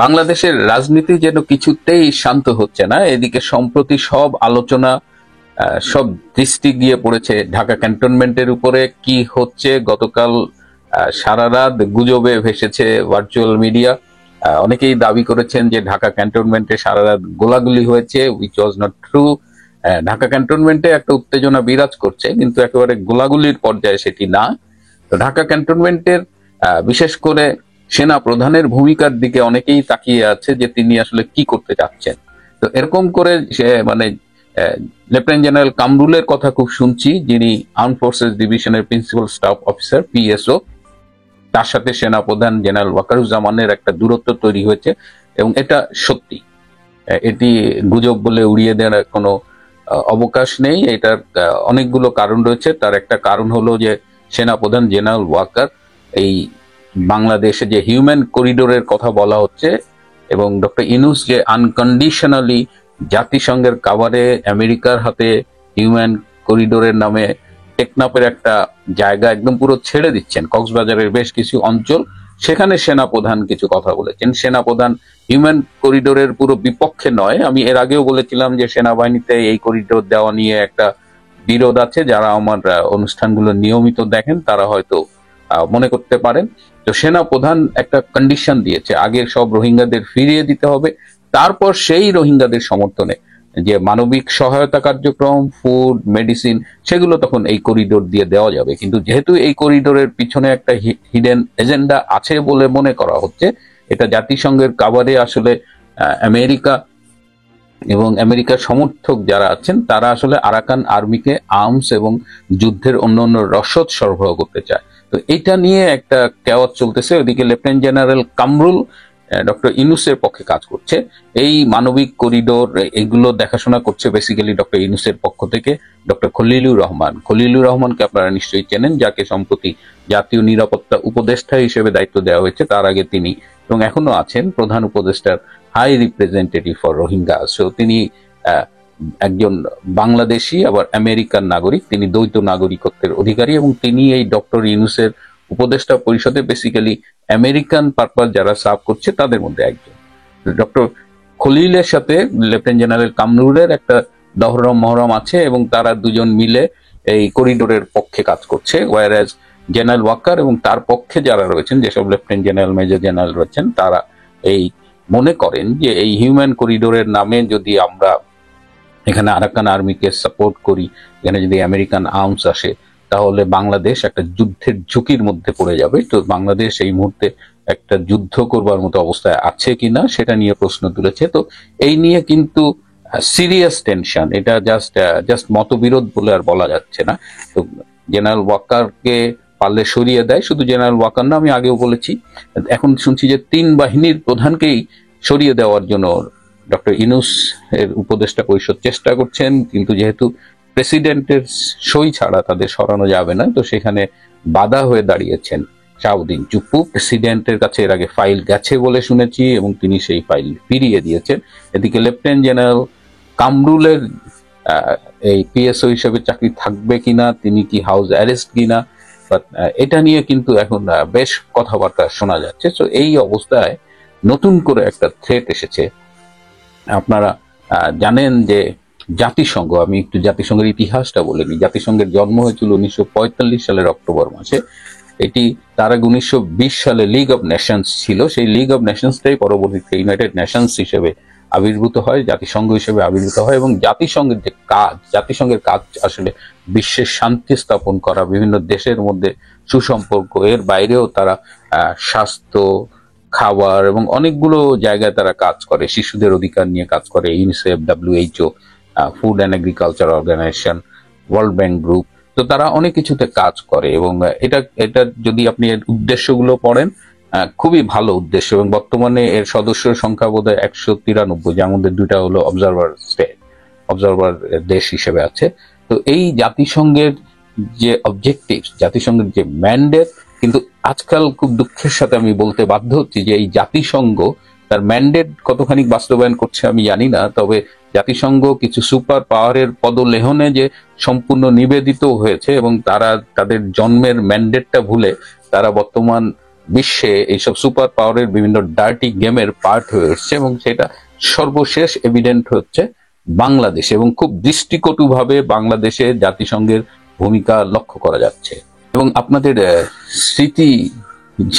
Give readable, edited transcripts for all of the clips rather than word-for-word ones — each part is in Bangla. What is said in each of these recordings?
বাংলাদেশের রাজনীতি যেন কিছুতেই শান্ত হচ্ছে না। এদিকে সম্প্রতি সব আলোচনা, সব দৃষ্টি গিয়ে পড়েছে ঢাকা ক্যান্টনমেন্টের উপরে। কি হচ্ছে গতকাল সারা রাত গুজবে ভেসেছে ভার্চুয়াল মিডিয়া। অনেকেই দাবি করেছেন যে ঢাকা ক্যান্টনমেন্টে সারা রাত গোলাগুলি হয়েছে, which was not true. Dhaka ক্যান্টনমেন্টে একটা উত্তেজনা বিরাজ করছে, কিন্তু একেবারে গোলাগুলির পর্যায়ে সেটি না। তো ঢাকা ক্যান্টনমেন্টের বিশেষ করে সেনা প্রধানের ভূমিকার দিকে অনেকেই তাকিয়ে আছে যে তিনি আসলে কি করতে চাচ্ছেন। তো এরকম করে সে মানে লেফটেন্যান্ট জেনারেল কামরুলের কথা খুব শুনছি, যিনি আর্ম ফোর্সেস ডিভিশনের প্রিন্সিপাল স্টাফ অফিসার পিএসও, তার সাথে সেনাপ্রধান জেনারেল ওয়াকারুজ্জামানের একটা দূরত্ব তৈরি হয়েছে এবং এটা সত্যি। এটি গুজব বলে উড়িয়ে দেওয়ার কোনো অবকাশ নেই। এটার অনেকগুলো কারণ রয়েছে। তার একটা কারণ হলো যে সেনাপ্রধান জেনারেল ওয়াকার এই বাংলাদেশে যে হিউম্যান করিডোরের কথা বলা হচ্ছে এবং ডক্টর ইউনূস যে আনকন্ডিশনালি জাতিসংঘের কাভারে আমেরিকার হাতে হিউম্যান করিডোরের নামে টেকনাফের একটা জায়গা একদম পুরো ছেড়ে দিচ্ছেন, কক্সবাজারের বেশ কিছু অঞ্চল, সেখানে সেনাপ্রধান কিছু কথা বলেছেন। সেনাপ্রধান হিউম্যান করিডোরের পুরো বিপক্ষে নয়। আমি এর আগেও বলেছিলাম যে সেনাবাহিনীতে এই করিডোর দেওয়া নিয়ে একটা বিরোধ আছে। যারা আমার অনুষ্ঠানগুলো নিয়মিত দেখেন তারা হয়তো মনে করতে পারেন। তো সেনাপ্রধান একটা কন্ডিশন দিয়েছে, আগে সব রোহিঙ্গাদের ফিরিয়ে দিতে হবে, তারপর সেই রোহিঙ্গাদের সমর্থনে যে মানবিক সহায়তা কার্যক্রম, ফুড, মেডিসিন, সেগুলো তখন এই করিডোর দিয়ে দেওয়া যাবে। কিন্তু যেহেতু এই করিডোরের পিছনে একটা হিডেন এজেন্ডা আছে বলে মনে করা হচ্ছে, এটা জাতিসংঘের কাভারে আসলে আমেরিকা এবং আমেরিকার সমর্থক যারা আছেন তারা আসলে আরাকান আর্মিকে আর্মস এবং যুদ্ধের অন্যান্য রসদ সরবরাহ করতে চায়। তো এটা নিয়ে একটা কেওয়াজ চলতেছে। ওইদিকে লেফটেন্যান্ট জেনারেল কামরুল ডক্টর ইউনূসের পক্ষে কাজ করছে। এই মানবিক করিডোর এগুলো দেখাশোনা করছে বেসিক্যালি ডক্টর ইউনূসের পক্ষ থেকে ডক্টর খলিলুর রহমান। খলিলুর রহমানকে আপনারা নিশ্চয়ই চেনেন, যাকে সম্প্রতি জাতীয় নিরাপত্তা উপদেষ্টা হিসেবে দায়িত্ব দেওয়া হয়েছে। তার আগে তিনি এবং এখনো আছেন প্রধান উপদেষ্টার high representative for Rohingya. So তিনি একজন বাংলাদেশি আবার আমেরিকান নাগরিক, তিনি দ্বৈত নাগরিকত্বের অধিকারী এবং তিনি এই ডক্টর ইউনূসের উপদেষ্টা পরিষদে বেসিক্যালি আমেরিকান পারপাস যারা সার্ভ করছে তাদের মধ্যে একজন। ডক্টর খলিলের সাথে লেফটেন্যান্ট জেনারেল কামরুলের একটা দহরম মহরম আছে এবং তারা দুজন মিলে এই করিডোরের পক্ষে কাজ করছে। ওয়ারাজ জেনারেল ওয়াকার এবং তার পক্ষে যারা রয়েছেন, যেসব লেফটেন্যান্ট জেনারেল, মেজর জেনারেল রয়েছেন, তারা এই মনে করেন যে এই হিউম্যান করিডোরের নামে যদি আমরা এখানে আরাকান আর্মিকে সাপোর্ট করি, এখানে যদি আমেরিকান আর্মস আসে, তাহলে বাংলাদেশ একটা যুদ্ধের ঝুঁকির মধ্যে পড়ে যাবে। তো বাংলাদেশ এই মুহূর্তে একটা যুদ্ধ করবার মতো অবস্থায় আছে কিনা সেটা নিয়ে প্রশ্ন তুলেছে। তো এই নিয়ে কিন্তু সিরিয়াস টেনশন, এটা জাস্ট মতবিরোধ বলে আর বলা যাচ্ছে না। তো জেনারেল ওয়াকারকে পারলে সরিয়ে দেয়, শুধু জেনারেল ওয়াকার না, আমি আগেও বলেছি, এখন শুনছি যে 3 বাহিনীর প্রধানকেই সরিয়ে দেওয়ার জন্য ডক্টর ইউনূস এর উপদেষ্টা পরিষদ চেষ্টা করছেন। কিন্তু যেহেতু প্রেসিডেন্টের সই ছাড়া তাদের সরানো যাবে না, তো সেখানে বাধা হয়ে দাঁড়িয়েছেন শাহাবুদ্দিন চুপ্পু। প্রেসিডেন্টের কাছে এর আগে ফাইল গেছে বলে শুনেছি এবং তিনি সেই ফাইল ফিরিয়ে দিয়েছেন। এদিকে লেফটেন্যান্ট জেনারেল কামরুলের এই পিএসও হিসেবে চাকরি থাকবে কিনা, তিনি কি হাউস অ্যারেস্ট কিনা, এটা নিয়ে কিন্তু এখন বেশ কথাবার্তা শোনা যাচ্ছে। তো এই অবস্থায় নতুন করে একটা থ্রেট এসেছে। আপনারা জানেন যে জাতিসংঘ, আমি একটু জাতিসংঘের ইতিহাসটা বলে নিই। জাতিসংঘের জন্ম হয়েছিল 1945 সালের অক্টোবর মাসে। এটি তার আগে 1920 সালে লিগ অব নেশনস ছিল। সেই লিগ অব নেশনসটাই পরবর্তীতে ইউনাইটেড নেশনস হিসেবে আবির্ভূত হয়, জাতিসংঘ হিসেবে আবির্ভূত হয়। এবং জাতিসংঘের যে কাজ, জাতিসংঘের কাজ আসলে বিশ্বের শান্তি স্থাপন করা, বিভিন্ন দেশের মধ্যে সুসম্পর্ক, এর বাইরেও তারা স্বাস্থ্য, খাবার এবং অনেকগুলো জায়গায় তারা কাজ করে। শিশুদের অধিকার নিয়ে কাজ করে UNICEF, WHO, food and agriculture organisation, world bank group. তো তারা অনেক কিছুতে কাজ করে এবং এটা যদি আপনি এর উদ্দেশ্যগুলো পড়েন, খুবই ভালো উদ্দেশ্য। এবং বর্তমানে এর সদস্যের সংখ্যা বোধহয় 193, যার মধ্যে 2টা হলো অবজারভার দেশ হিসেবে আছে। তো এই জাতিসংঘের যে অবজেক্টিভ, জাতিসংঘের যে ম্যান্ডেট, কিন্তু আজকাল খুব দুঃখের সাথে আমি বলতে বাধ্য হচ্ছি যে এই জাতিসংঘ তার ম্যান্ডেট কতখানি বাস্তবায়ন করছে আমি জানি না। তবে জাতিসংঘ কিছু সুপার পাওয়ারের পদলেহনে যে সম্পূর্ণ নিবেদিত হয়েছে এবং তারা তাদের জন্মের ম্যান্ডেটটা ভুলে তারা বর্তমান বিশ্বে এইসব সুপার পাওয়ারের বিভিন্ন ডার্টি গেমের পার্ট হয়ে এসছে, এবং সেটা সর্বশেষ এভিডেন্ট হচ্ছে বাংলাদেশে, এবং খুব দৃষ্টিকটুভাবে বাংলাদেশে জাতিসংঘের ভূমিকা লক্ষ্য করা যাচ্ছে। এবং আপনাদের স্মৃতি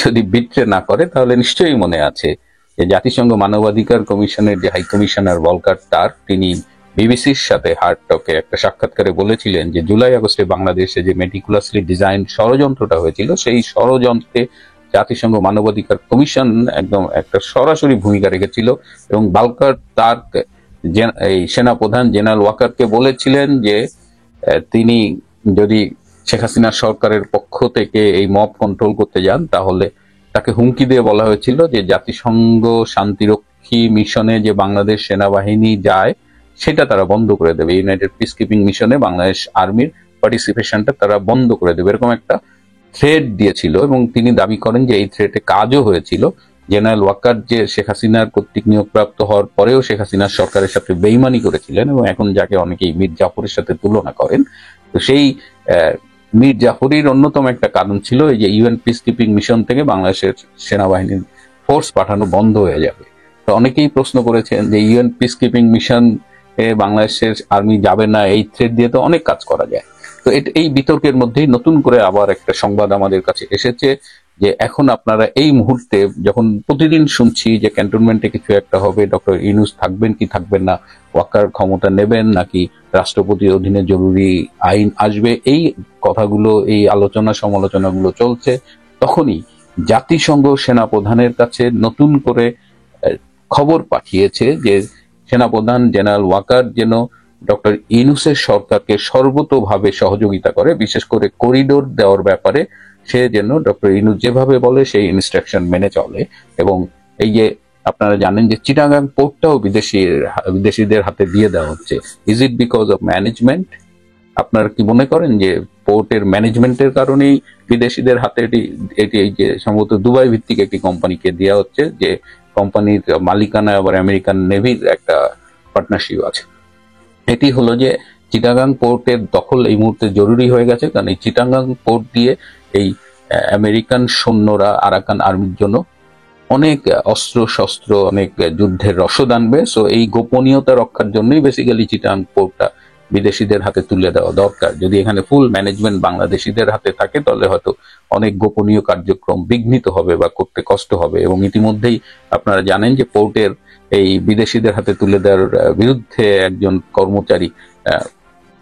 যদি বিট্রে না করে তাহলে নিশ্চয়ই মনে আছে যে জাতিসংঘ মানবাধিকার কমিশনের যে হাই কমিশনার ভলকার টার্ক, তিনি বিবিসির সাথে হার্ড টকে একটা সাক্ষাৎকারে বলেছিলেন যে জুলাই আগস্টে বাংলাদেশে যে মেটিকুলাসলি ডিজাইন ষড়যন্ত্রটা হয়েছিল, সেই ষড়যন্ত্রে জাতিসংঘ মানবাধিকার কমিশন একদম একটা সরাসরি ভূমিকা রেখেছিল। এবং ভলকার টার্ক এই সেনাপ্রধান জেনারেল ওয়াকারকে বলেছিলেন যে তিনি যদি শেখ হাসিনা সরকারের পক্ষ থেকে এই মব কন্ট্রোল করতে যান, তাহলে তাকে হুমকি দিয়ে বলা হয়েছিল যে জাতিসংঘ শান্তিরক্ষী মিশনে যে বাংলাদেশ সেনাবাহিনী যায় সেটা তারা বন্ধ করে দেবে, ইউনাইটেড পিস কিপিং মিশনে বাংলাদেশ আর্মির পার্টিসিপেশনটা তারা বন্ধ করে দেবে, এরকম একটা থ্রেট দিয়েছিল। এবং তিনি দাবি করেন যে এই থ্রেটে কাজও হয়েছিল। জেনারেল ওয়াকার যে শেখ হাসিনার কর্তৃক নিয়োগপ্রাপ্ত হওয়ার পরেও শেখ হাসিনার সরকারের সাথে বেইমানি করেছিলেন, এবং এখন যাকে অনেকেই মীর জাফরের সাথে তুলনা করেন, তো সেই মীর জাফরির অন্যতম একটা কারণ ছিল এই যে ইউএন পিস কিপিং মিশন থেকে বাংলাদেশের সেনাবাহিনীর ফোর্স পাঠানো বন্ধ হয়ে যাবে। তো অনেকেই প্রশ্ন করেছেন যে ইউএন পিস কিপিং মিশন বাংলাদেশের আর্মি যাবে না, এই থ্রেট দিয়ে তো অনেক কাজ করা যায়। তো এই বিতর্কের মধ্যেই নতুন করে আবার একটা সংবাদ আমাদের কাছে এসেছে যে এখন আপনারা এই মুহূর্তে যখন প্রতিদিন শুনছি যে ক্যান্টনমেন্টে কিছু একটা হবে, ডক্টর ইউনূস থাকবেন কি থাকবেন না, ওয়াকার ক্ষমতা নেবেন নাকি রাষ্ট্রপতির অধীনে জরুরি আইন আসবে, এই কথাগুলো, এই আলোচনা সমালোচনাগুলো চলছে, তখনই জাতিসংঘ সেনাপ্রধানের কাছে নতুন করে খবর পাঠিয়েছে যে সেনাপ্রধান জেনারেল ওয়াকার যেন ডক্টর ইউনূসের সরকারকে সর্বতোভাবে সহযোগিতা করে, বিশেষ করে করিডোর দেওয়ার ব্যাপারে সে যেন ডক্টর ইউনূস যেভাবে বলে সেই ইনস্ট্রাকশন মেনে চলে। এবং এই যে আপনারা জানেন যে চিটাগাং পোর্টটাও বিদেশিদের হাতে দিয়ে দেওয়া হচ্ছে। Is it because of management? আপনারা কি মনে করেন যে পোর্টের ম্যানেজমেন্টের কারণেই বিদেশিদের হাতে এটি এই যে সম্ভবত দুবাই ভিত্তিক একটি কোম্পানিকে দেওয়া হচ্ছে, যে কোম্পানির মালিকানা আবার আমেরিকান নেভির একটা পার্টনারশিপ আছে। এটি হলো যে চিটাগাং পোর্টের দখল এই মুহূর্তে জরুরি হয়ে গেছে, কারণ এই চিটাগাং পোর্ট দিয়ে এই আমেরিকান সৈন্যরা আরাকান আর্মির জন্য অনেক অস্ত্র শস্ত্র, অনেক যুদ্ধের রসদ আনবে। সো এই গোপনীয়তা রক্ষার জন্যই বেসিক্যালি চিটাগাং পোর্টটা বিদেশিদের হাতে তুলে দেওয়া দরকার। যদি এখানে ফুল ম্যানেজমেন্ট বাংলাদেশিদের হাতে থাকে তাহলে হয়তো অনেক গোপনীয় কার্যক্রম বিঘ্নিত হবে বা করতে কষ্ট হবে। এবং ইতিমধ্যেই আপনারা জানেন যে পোর্টের এই বিদেশিদের হাতে তুলে দেওয়ার বিরুদ্ধে একজন কর্মচারী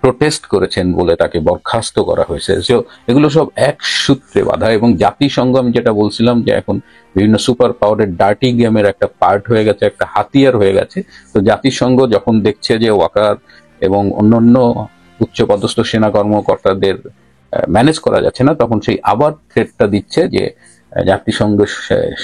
প্রোটেস্ট করেছেন বলে তাকে বরখাস্ত করা হয়েছে। সো এগুলো সব এক সূত্রে বাঁধা। এবং জাতিসংঘ, আমি যেটা বলছিলাম যে এখন বিভিন্ন সুপার পাওয়ারের ডার্টি গেমের একটা পার্ট হয়ে গেছে, একটা হাতিয়ার হয়ে গেছে। তো জাতিসংঘ যখন দেখছে যে ওয়াকার এবং অন্যান্য উচ্চপদস্থ সেনা কর্মকর্তাদের ম্যানেজ করা যাচ্ছে না, তখন সেই আবার থ্রেটটা দিচ্ছে যে জাতিসংঘ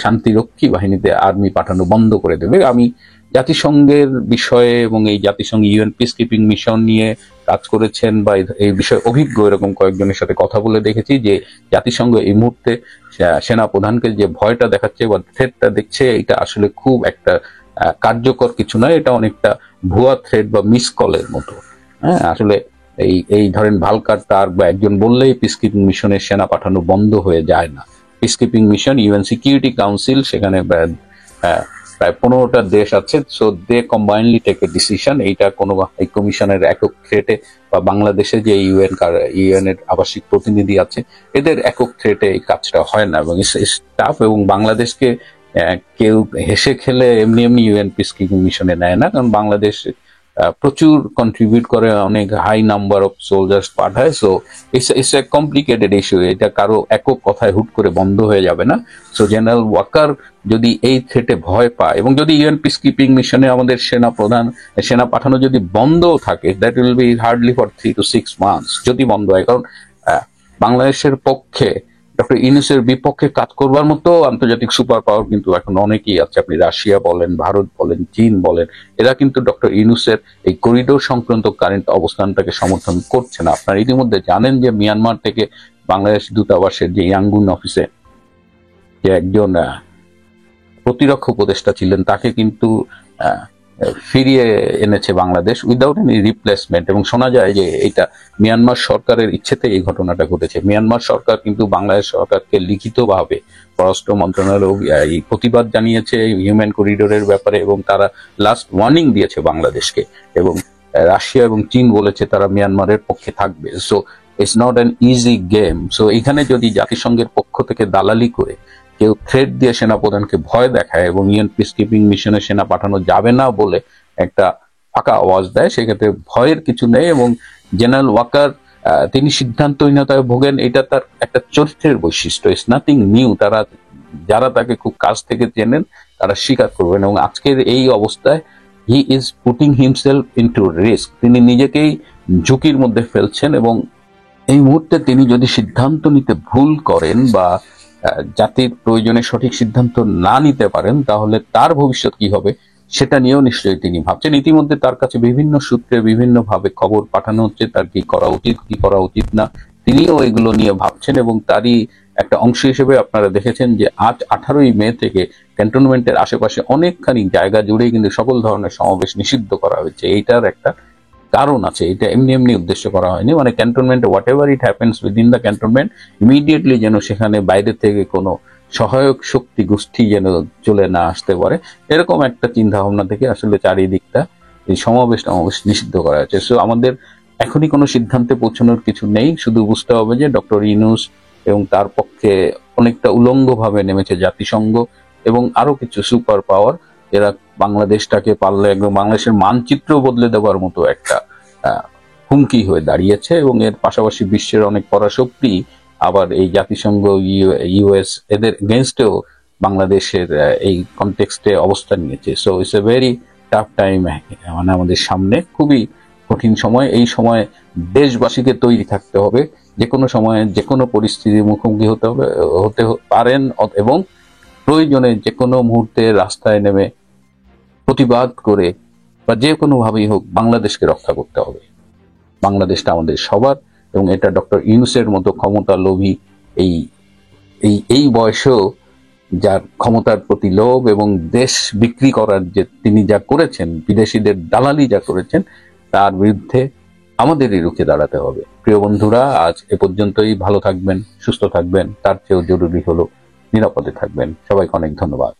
শান্তিরক্ষী বাহিনীতে আর্মি পাঠানো বন্ধ করে দেবে। আমি জাতিসংঘের বিষয়ে এবং এই জাতিসংঘ ইউএন পিস কিপিং মিশন নিয়ে কাজ করেছেন বা এই বিষয়ে অভিজ্ঞ এরকম কয়েকজনের সাথে কথা বলে দেখেছি যে জাতিসংঘ এই মুহূর্তে সেনা প্রধানকে যে ভয়টা দেখাচ্ছে বা থ্রেটটা দেখছে, এটা আসলে খুব একটা কার্যকর কিছু নয়। এটা অনেকটা ভুয়া থ্রেট বা মিস কলের মতো। হ্যাঁ, আসলে এই ধরেন ভালকার টার্ক বা একজন বললেই পিস কিপিং মিশনের সেনা পাঠানো বন্ধ হয়ে যায় না। Peace keeping mission UN security council, সেখানে প্রায় 15টা দেশ আছে। So they combinely take a decision. এইটা কোনো হাই কমিশনের একক থ্রেটে বা বাংলাদেশে যে ইউএন এর আবাসিক প্রতিনিধি আছে এদের একক থ্রেটে এই কাজটা হয় না। এবং স্টাফ এবং বাংলাদেশকে কেউ হেসে খেলে এমনি এমনি ইউএন পিস কিপিং মিশনে নেয় না, কারণ বাংলাদেশ প্রচুর কন্ট্রিবিউট করে, অনেক হাই নাম্বার অফ সোলজার্স পাঠায়। So it's a complicated issue. এটা কারো একক কথায় হুট করে বন্ধ হয়ে যাবে না। সো জেনারেল ওয়াকার যদি এই থ্রেটে ভয় পায় এবং যদি ইউএন পিস কিপিং মিশনে আমাদের সেনা পাঠানো যদি বন্ধও থাকে, that will be hardly for 3 to 6 months যদি বন্ধ হয়। কারণ বাংলাদেশের পক্ষে ডক্টর ইউনূসের বিপক্ষে কাজ করবার মতো আন্তর্জাতিক সুপার পাওয়ার কিন্তু এখন অনেকেই আছে। আপনি রাশিয়া বলেন, ভারত বলেন, চীন বলেন, এরা কিন্তু ডক্টর ইউনূসের এই করিডোর সংক্রান্ত কারেন্ট অবস্থানটাকে সমর্থন করছে না। আপনারা ইতিমধ্যে জানেন যে মিয়ানমার থেকে বাংলাদেশ দূতাবাসের যে ইয়াঙ্গুন অফিসে যে একজন প্রতিরক্ষা উপদেষ্টা ছিলেন, তাকে কিন্তু ফিরিয়ে এনেছে বাংলাদেশ উইদাউট এনি রিপ্লেসমেন্ট। এবং শোনা যায় যে এটা মিয়ানমার সরকারের ইচ্ছেতে এই ঘটনাটা ঘটেছে। মিয়ানমার সরকার কিন্তু বাংলাদেশ সরকারকে লিখিতভাবে পররাষ্ট্র মন্ত্রণালয় এই প্রতিবাদ জানিয়েছে হিউম্যান করিডোরের ব্যাপারে, এবং তারা লাস্ট ওয়ার্নিং দিয়েছে বাংলাদেশকে। এবং রাশিয়া এবং চীন বলেছে তারা মিয়ানমারের পক্ষে থাকবে। So it's not an easy game. So এখানে যদি জাতিসংঘের পক্ষ থেকে দালালি করে কেউ থ্রেট দিয়ে সেনাপ্রধানকে ভয় দেখায় এবং ইউএন পিস কিপিং মিশনে সেনা পাঠানো যাবে না বলে একটা ফাঁকা আওয়াজ দেয়, সেক্ষেত্রে ভয়ের কিছু নেই। এবং জেনারেল ওয়াকার তিনি সিদ্ধান্তহীনতায় ভোগেন, এটা তার একটা চরিত্রের বৈশিষ্ট্য। It's nothing new. যারা তাকে খুব কাছ থেকে চেনেন তারা স্বীকার করবেন। এবং আজকের এই অবস্থায় he is putting himself into risk. তিনি নিজেকেই ঝুঁকির মধ্যে ফেলছেন। এবং এই মুহূর্তে তিনি যদি সিদ্ধান্ত নিতে ভুল করেন বা জাতির প্রয়োজনে সঠিক সিদ্ধান্ত না নিতে পারেন, তাহলে তার ভবিষ্যৎ কি হবে সেটা নিয়েও নিশ্চয়ই তিনি ভাবছেন। ইতিমধ্যে তার কাছে বিভিন্ন সূত্রে বিভিন্ন ভাবে খবর পাঠানো হচ্ছে তার কি করা উচিত কি করা উচিত না। তিনিও এগুলো নিয়ে ভাবছেন এবং তারই একটা অংশ হিসেবে আপনারা দেখেছেন যে আজ 18ই মে থেকে ক্যান্টনমেন্টের আশেপাশে অনেকখানি জায়গা জুড়েই কিন্তু সকল ধরনের সমাবেশ নিষিদ্ধ করা হয়েছে। এইটার একটা কারণ আছে, এটা এমনি এমনি উদ্দেশ্য করা হয়নি। মানে ক্যান্টনমেন্টে what ever it happens within the cantonment, immediately যেন সেখানে বাইরে থেকে কোনো সহায়ক শক্তি গোষ্ঠী যেন চলে না আসতে পারে, এরকম একটা চিন্তা ভাবনা থেকে আসলে চারিদিকটা এই সমাবেশ নিষিদ্ধ করা হয়েছে। সো আমাদের এখনই কোনো সিদ্ধান্তে পৌঁছানোর কিছু নেই, শুধু বুঝতে হবে যে ডক্টর ইউনূস এবং তার পক্ষে অনেকটা উলঙ্গভাবে নেমেছে জাতিসংঘ এবং আরো কিছু সুপার পাওয়ার, এরা বাংলাদেশটাকে পারলে একদম বাংলাদেশের মানচিত্র বদলে দেওয়ার মতো একটা হুমকি হয়ে দাঁড়িয়েছে। এবং এর পাশাপাশি বিশ্বের অনেক পরাশক্তি আবার এই জাতিসংঘ ইউএস এদের এগেনস্টেও বাংলাদেশের এই কনটেক্সটে অবস্থান নিয়েছে। So it's a very tough time, মানে আমাদের সামনে খুবই কঠিন সময়। এই সময় দেশবাসীকে তৈরি থাকতে হবে, যে কোনো সময়ে যে কোনো পরিস্থিতির মুখোমুখি হতে পারেন এবং প্রয়োজনে যে কোনো মুহূর্তে রাস্তায় নেমে প্রতিবাদ করে বা যে কোনো ভাবেই হোক বাংলাদেশকে রক্ষা করতে হবে। বাংলাদেশটা আমাদের সবার, এবং এটা ডক্টর ইউনূসের মতো ক্ষমতা লোভী এই এই এই বয়সেও যার ক্ষমতার প্রতি লোভ এবং দেশ বিক্রি করার যে তিনি যা করেছেন, বিদেশিদের দালালি যা করেছেন, তার বিরুদ্ধে আমাদেরই রুখে দাঁড়াতে হবে। প্রিয় বন্ধুরা, আজ এ পর্যন্তই। ভালো থাকবেন, সুস্থ থাকবেন, তার চেয়েও জরুরি হলো নিরাপদে থাকবেন। সবাইকে অনেক ধন্যবাদ।